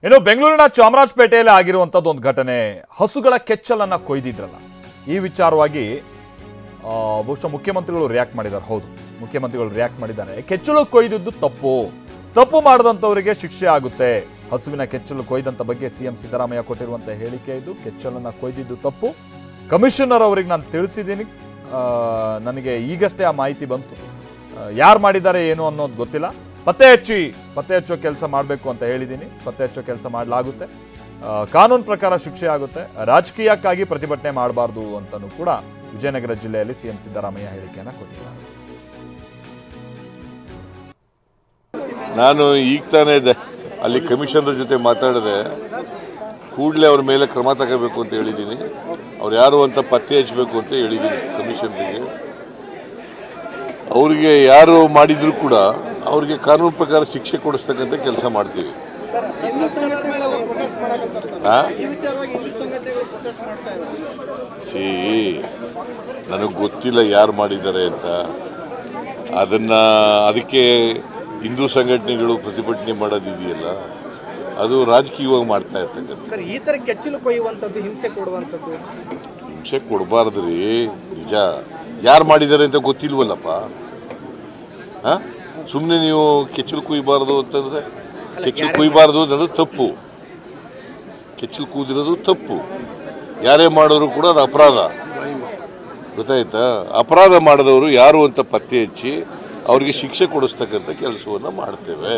ಇನ್ನು ಬೆಂಗಳೂರಿನ ಚಾಮರಾಜಪೇಟೆಯಲ್ಲಿ ಆಗಿರುವಂತದ್ದು ಒಂದು ಘಟನೆ, ಹಸುಗಳ ಕೆಚ್ಚಲನ್ನ ಕೊಯ್ದಿದ್ರಲ್ಲ, ಈ ವಿಚಾರವಾಗಿ ಬಹುಶಃ ಮುಖ್ಯಮಂತ್ರಿಗಳು ರಿಯಾಕ್ಟ್ ಮಾಡಿದ್ದಾರೆ. ಹೌದು, ಮುಖ್ಯಮಂತ್ರಿಗಳು ರಿಯಾಕ್ಟ್ ಮಾಡಿದ್ದಾರೆ. ಕೆಚ್ಚಲು ಕೊಯ್ದಿದ್ದು ತಪ್ಪು ಮಾಡಿದಂಥವರಿಗೆ ಶಿಕ್ಷೆ ಆಗುತ್ತೆ. ಹಸುವಿನ ಕೆಚ್ಚಲು ಕೊಯ್ದಂತ ಬಗ್ಗೆ ಸಿಎಂ ಸಿದ್ದರಾಮಯ್ಯ ಕೊಟ್ಟಿರುವಂತಹ ಹೇಳಿಕೆ ಇದು. ಕೆಚ್ಚಲನ್ನ ಕೊಯ್ದಿದ್ದು ತಪ್ಪು. ಕಮಿಷನರ್ ಅವರಿಗೆ ನಾನು ತಿಳಿಸಿದ್ದೀನಿ, ನನಗೆ ಈಗಷ್ಟೇ ಆ ಮಾಹಿತಿ ಬಂತು. ಯಾರು ಮಾಡಿದ್ದಾರೆ ಏನು ಅನ್ನೋದು ಗೊತ್ತಿಲ್ಲ. ಪತ್ತೆ ಹಚ್ಚೋ ಕೆಲಸ ಮಾಡಬೇಕು ಅಂತ ಹೇಳಿದ್ದೀನಿ. ಪತ್ತೆ ಹಚ್ಚೋ ಕೆಲಸ ಮಾಡಲಾಗುತ್ತೆ. ಕಾನೂನು ಪ್ರಕಾರ ಶಿಕ್ಷೆ ಆಗುತ್ತೆ. ರಾಜಕೀಯಕ್ಕಾಗಿ ಪ್ರತಿಭಟನೆ ಮಾಡಬಾರ್ದು ಅಂತಲೂ ಕೂಡ ವಿಜಯನಗರ ಜಿಲ್ಲೆಯಲ್ಲಿ ಸಿಎಂ ಸಿದ್ದರಾಮಯ್ಯ ಹೇಳಿಕೆಯನ್ನು ಕೊಟ್ಟಿದ್ದಾರೆ. ನಾನು ಈಗ ತಾನೇ ಅಲ್ಲಿ ಕಮಿಷನರ್ ಜೊತೆ ಮಾತಾಡಿದೆ. ಕೂಡಲೇ ಅವ್ರ ಮೇಲೆ ಕ್ರಮ ತಗೋಬೇಕು ಅಂತ ಹೇಳಿದ್ದೀನಿ. ಅವ್ರು ಯಾರು ಅಂತ ಪತ್ತೆ ಹಚ್ಚಬೇಕು ಅಂತ ಹೇಳಿದ್ದೀನಿ ಕಮಿಷನರಿಗೆ. ಅವ್ರಿಗೆ ಯಾರು ಮಾಡಿದ್ರು ಕೂಡ ಅವ್ರಿಗೆ ಕಾನೂನು ಪ್ರಕಾರ ಶಿಕ್ಷೆ ಕೊಡಿಸ್ತಕ್ಕಂಥ ಕೆಲಸ ಮಾಡ್ತೀವಿ. ನನಗೆ ಗೊತ್ತಿಲ್ಲ ಯಾರು ಮಾಡಿದ್ದಾರೆ ಅಂತ. ಅದಕ್ಕೆ ಹಿಂದೂ ಸಂಘಟನೆಗಳು ಪ್ರತಿಭಟನೆ ಮಾಡೋದಿದೆಯಲ್ಲ, ಅದು ರಾಜಕೀಯವಾಗಿ ಮಾಡ್ತಾ ಇರ್ತಕ್ಕಂಥ. ಸರ್, ಈ ಥರ ಕೆಚ್ಚಲು ಕೊಯ್ಯುವಂಥದ್ದು, ಹಿಂಸೆ ಕೊಡುವಂಥದ್ದು, ಹಿಂಸೆ ಕೊಡಬಾರ್ದು ರೀ. ನಿಜ, ಯಾರು ಮಾಡಿದ್ದಾರೆ ಅಂತ ಗೊತ್ತಿಲ್ವಲ್ಲಪ್ಪ. ಸುಮ್ಮನೆ ನೀವು ಕೆಚ್ಚಲು ಕುಯ್ಬಾರ್ದು ಅಂತಂದರೆ, ಕೆಚ್ಚಲು ಕುಯ್ಬಾರ್ದು ಅನ್ನೋದು ತಪ್ಪು. ಕೆಚ್ಚಲು ಕೂದಿರೋದು ತಪ್ಪು. ಯಾರೇ ಮಾಡಿದ್ರು ಕೂಡ ಅದು ಅಪರಾಧ. ಗೊತ್ತಾಯ್ತಾ? ಅಪರಾಧ ಮಾಡಿದವರು ಯಾರು ಅಂತ ಪತ್ತೆ ಹಚ್ಚಿ ಅವ್ರಿಗೆ ಶಿಕ್ಷೆ ಕೊಡಿಸ್ತಕ್ಕಂಥ ಕೆಲಸವನ್ನು ಮಾಡ್ತೇವೆ.